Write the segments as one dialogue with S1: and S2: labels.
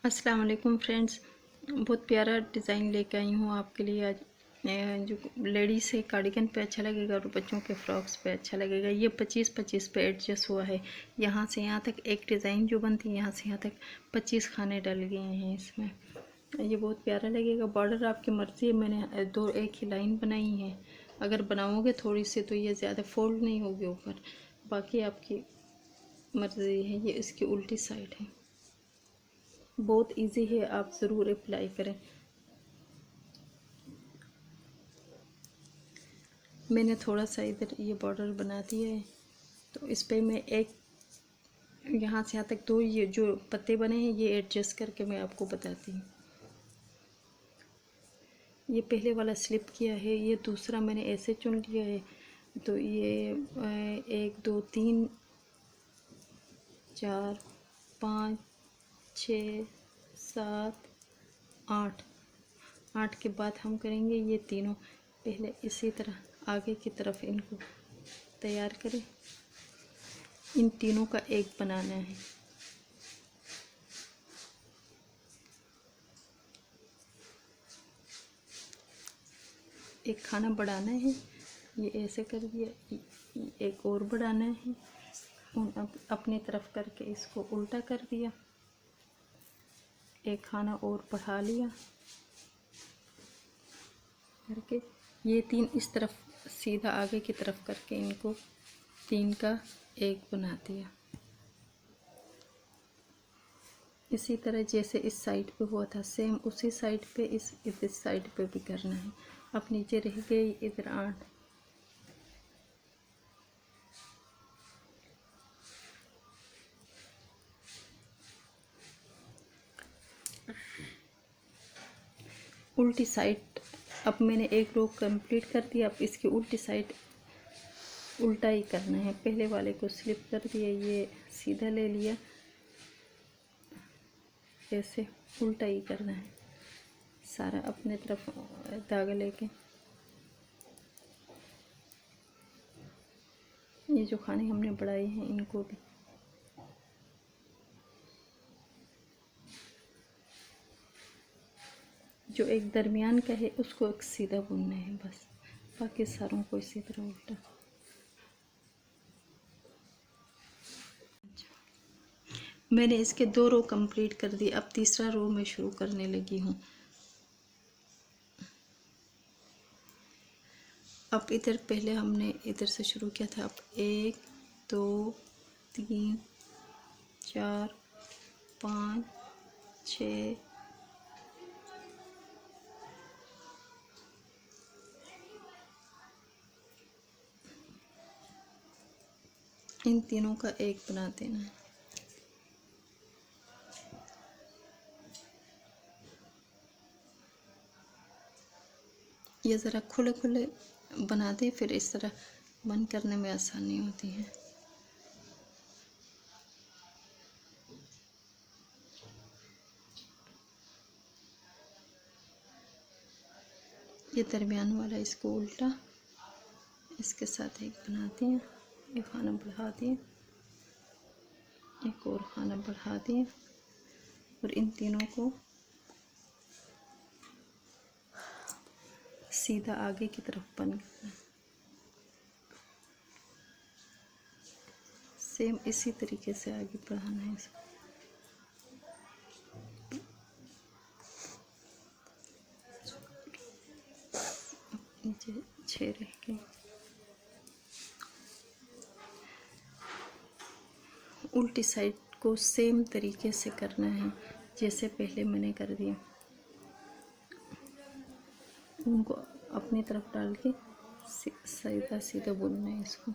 S1: अस्सलाम वालेकुम फ्रेंड्स। बहुत प्यारा डिज़ाइन लेके आई हूँ आपके लिए आज। जो लेडीज़ है कार्डिगन पे अच्छा लगेगा और बच्चों के फ्रॉक्स पे अच्छा लगेगा। ये 25-25 पे एडजस्ट हुआ है। यहाँ से यहाँ तक एक डिज़ाइन जो बनती है, यहाँ से यहाँ तक 25 खाने डल गए हैं इसमें। ये बहुत प्यारा लगेगा। बॉर्डर आपकी मर्ज़ी है, मैंने दो एक ही लाइन बनाई है। अगर बनाओगे थोड़ी सी तो ये ज़्यादा फोल्ड नहीं होगी ऊपर, बाकी आपकी मर्ज़ी है। ये इसकी उल्टी साइड है। बहुत इजी है, आप ज़रूर अप्लाई करें। मैंने थोड़ा सा इधर ये बॉर्डर बना दिया है, तो इस पे मैं एक यहाँ से यहाँ तक दो ये जो पत्ते बने हैं ये एडजस्ट करके मैं आपको बताती हूँ। ये पहले वाला स्लिप किया है, ये दूसरा मैंने ऐसे चुन लिया है। तो ये 1 2 3 4 5 6 7 8 8 के बाद हम करेंगे ये तीनों। पहले इसी तरह आगे की तरफ इनको तैयार करें। इन तीनों का एक बनाना है। एक खाना बढ़ाना है, ये ऐसे कर दिया। एक और बढ़ाना है, अपनी तरफ करके इसको उल्टा कर दिया। एक खाना और बढ़ा लिया करके, ये तीन इस तरफ सीधा आगे की तरफ करके इनको तीन का एक बना दिया। इसी तरह जैसे इस साइड पे हुआ था सेम उसी साइड पे इस साइड पे भी करना है। अब नीचे रह गए इधर 8। उल्टी साइड अब मैंने एक रो कंप्लीट कर दिया। अब इसकी उल्टी साइड उल्टा ही करना है। पहले वाले को स्लिप कर दिया, ये सीधा ले लिया, ऐसे उल्टा ही करना है सारा अपने तरफ धागा लेके। ये जो खाने हमने बढ़ाए हैं इनको भी जो एक दरमियान का है उसको एक सीधा बुनना है बस, बाकी सारों को इसी तरह उल्टा। मैंने इसके 2 रो कंप्लीट कर दी। अब तीसरा रो मैं शुरू करने लगी हूँ। अब इधर पहले हमने इधर से शुरू किया था। अब 1 2 3 4 5 6 इन तीनों का एक बना देना है। ये ज़रा खुले खुले बना दें, फिर इस तरह बंद करने में आसानी होती है। ये दरमियान वाला इसको उल्टा इसके साथ एक बना दिया, एक खाना बढ़ा दिया, एक और खाना बढ़ा दिया और इन तीनों को सीधा आगे की तरफ बंद करना। सेम इसी तरीके से आगे बढ़ाना है इसको। नीचे 6 रह गए। उल्टी साइड को सेम तरीके से करना है जैसे पहले मैंने कर दिया। उनको अपनी तरफ डाल के सीधा सीधा बुनना है इसको।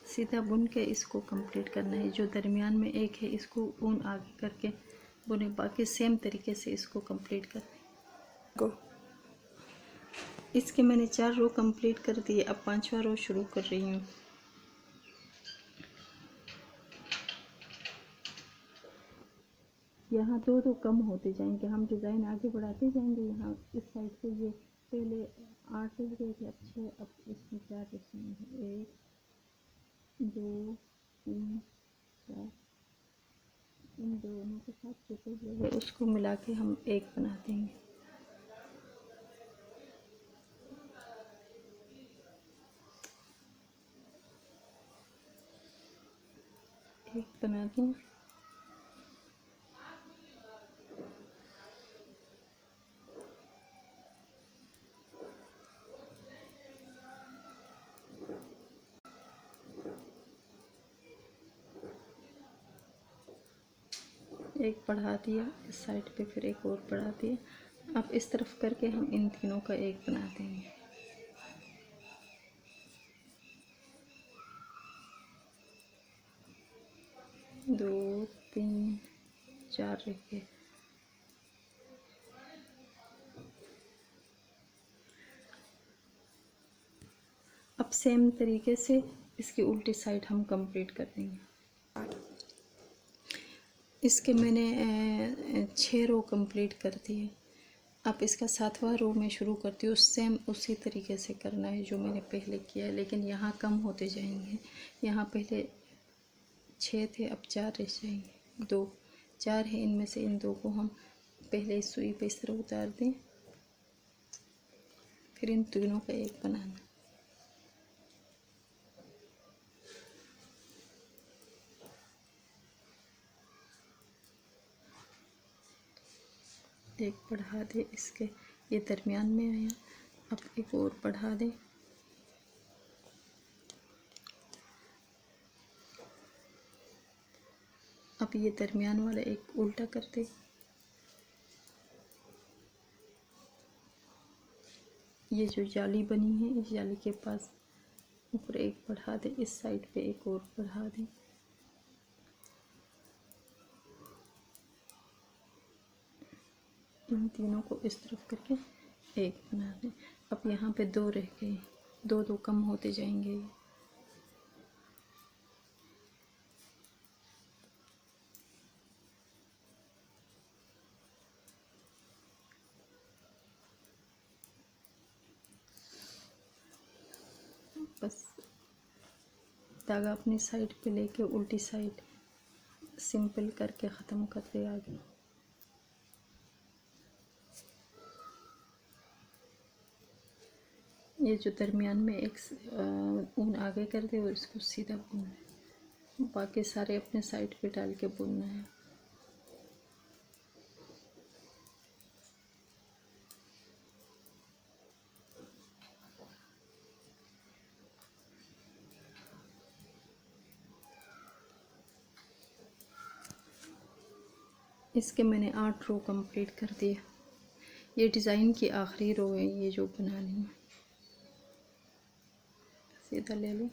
S1: सीधा बुन के इसको कंप्लीट करना है। जो दरमियान में एक है इसको ऊन आगे करके बुने, बाकी सेम तरीके से इसको कंप्लीट कर। इसके मैंने 4 रो कंप्लीट कर दिए। अब 5वां रो शुरू कर रही हूँ। यहाँ 2 कम होते जाएंगे, हम डिज़ाइन आगे बढ़ाते जाएंगे। यहाँ इस साइड से ये पहले 8 रह गए थे, अब 6, अब इसमें 4 इसमें 1 2 3 4, इन दोनों के साथ जुटे हुए उसको मिला के हम एक बना देंगे। एक बना दें। एक बढ़ा दिया इस साइड पे, फिर एक और बढ़ा दिया। अब इस तरफ करके हम इन तीनों का एक बना देंगे। दो 3 4 रह गए। अब सेम तरीके से इसकी उल्टी साइड हम कंप्लीट कर देंगे। इसके मैंने 6 रो कंप्लीट कर दिए। अब इसका 7वां रो में शुरू करती हूँ। सेम उसी तरीके से करना है जो मैंने पहले किया है, लेकिन यहाँ कम होते जाएंगे। यहाँ पहले 6 थे, अब 4 रह जाएंगे। 2 4 है, इनमें से इन 2 को हम पहले इस सुई पे इस तरह उतार दें, फिर इन तीनों का एक बनाना। एक बढ़ा दे, इसके ये दरमियान में आया, अब एक और बढ़ा दे। अब ये दरमियान वाला एक उल्टा कर दे। ये जो जाली बनी है, इस जाली के पास ऊपर एक बढ़ा दे, इस साइड पे एक और बढ़ा दे। इन तीनों को इस तरफ करके एक बना दें। अब यहाँ पे 2 रह गए, 2 2 कम होते जाएंगे। बस धागा अपनी साइड पे लेके उल्टी साइड सिंपल करके ख़त्म कर दे आगे। ये जो दरमियान में एक ऊन आगे कर दे और इसको सीधा बुनना है। बाकी सारे अपने साइड पे डाल के बुनना है। इसके मैंने 8 रो कंप्लीट कर दिए। ये डिज़ाइन की आखिरी रो है, ये जो बनानी है। सीधा ले लो,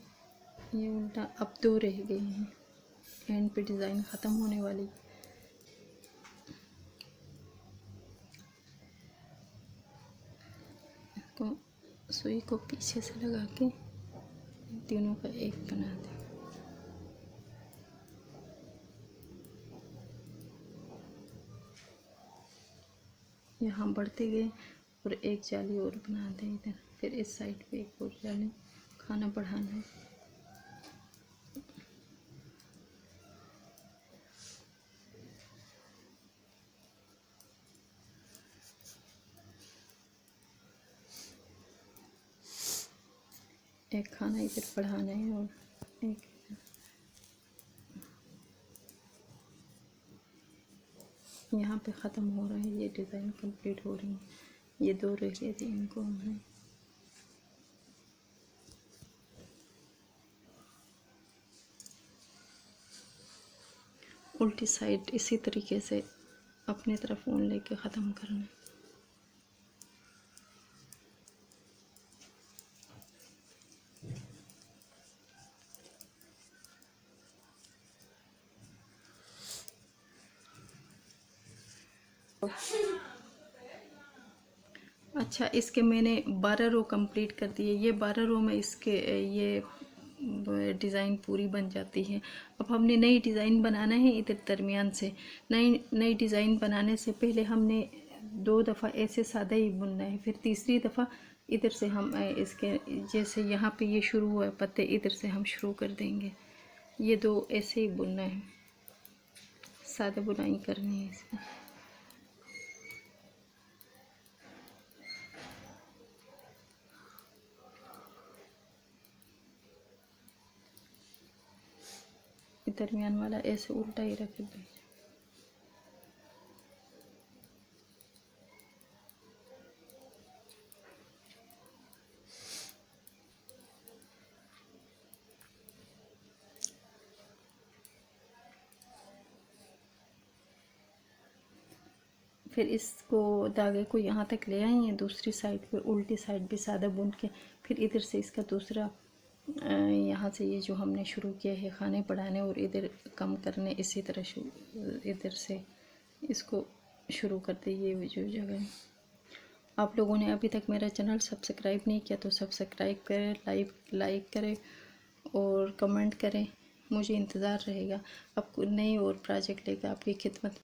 S1: ये उल्टा। अब 2 रह गए हैं, एंड पे डिज़ाइन ख़त्म होने वाली। इसको सुई को पीछे से लगा के तीनों का एक बना दें। यहाँ बढ़ते गए और एक जाली और बना दें इधर, फिर इस साइड पे एक और जाली, खाना बढ़ाना है। एक खाना इधर बढ़ाना है और एक यहाँ पे ख़त्म हो रहा है। ये डिज़ाइन कंप्लीट हो रही है। ये 2 रह गए थे, इनको हमने उल्टी साइड इसी तरीके से अपनी तरफ ऊन लेके ख़त्म करना है। अच्छा, इसके मैंने 12 रो कंप्लीट कर दिए। ये 12 रो में इसके ये डिज़ाइन पूरी बन जाती है। अब हमने नई डिज़ाइन बनाना है इधर दरमियान से। नई डिज़ाइन बनाने से पहले हमने 2 दफ़ा ऐसे सादा ही बुनना है। फिर तीसरी दफ़ा इधर से हम इसके जैसे यहाँ पे ये शुरू हुआ है पत्ते, इधर से हम शुरू कर देंगे। ये 2 ऐसे ही बुनना है, सादा बुनाई करनी है इसमें। दरमियान वाला ऐसे उल्टा ही रख दें। फिर इसको धागे को यहाँ तक ले आएंगे, दूसरी साइड पे उल्टी साइड भी सादा बुन के, फिर इधर से इसका दूसरा यहाँ से ये जो हमने शुरू किया है खाने पढ़ाने और इधर कम करने, इसी तरह इधर से इसको शुरू कर दी। ये जो जगह आप लोगों ने अभी तक मेरा चैनल सब्सक्राइब नहीं किया तो सब्सक्राइब करें, लाइक करें और कमेंट करें। मुझे इंतज़ार रहेगा आपको नई और प्रोजेक्ट लेकर आपकी खिदमत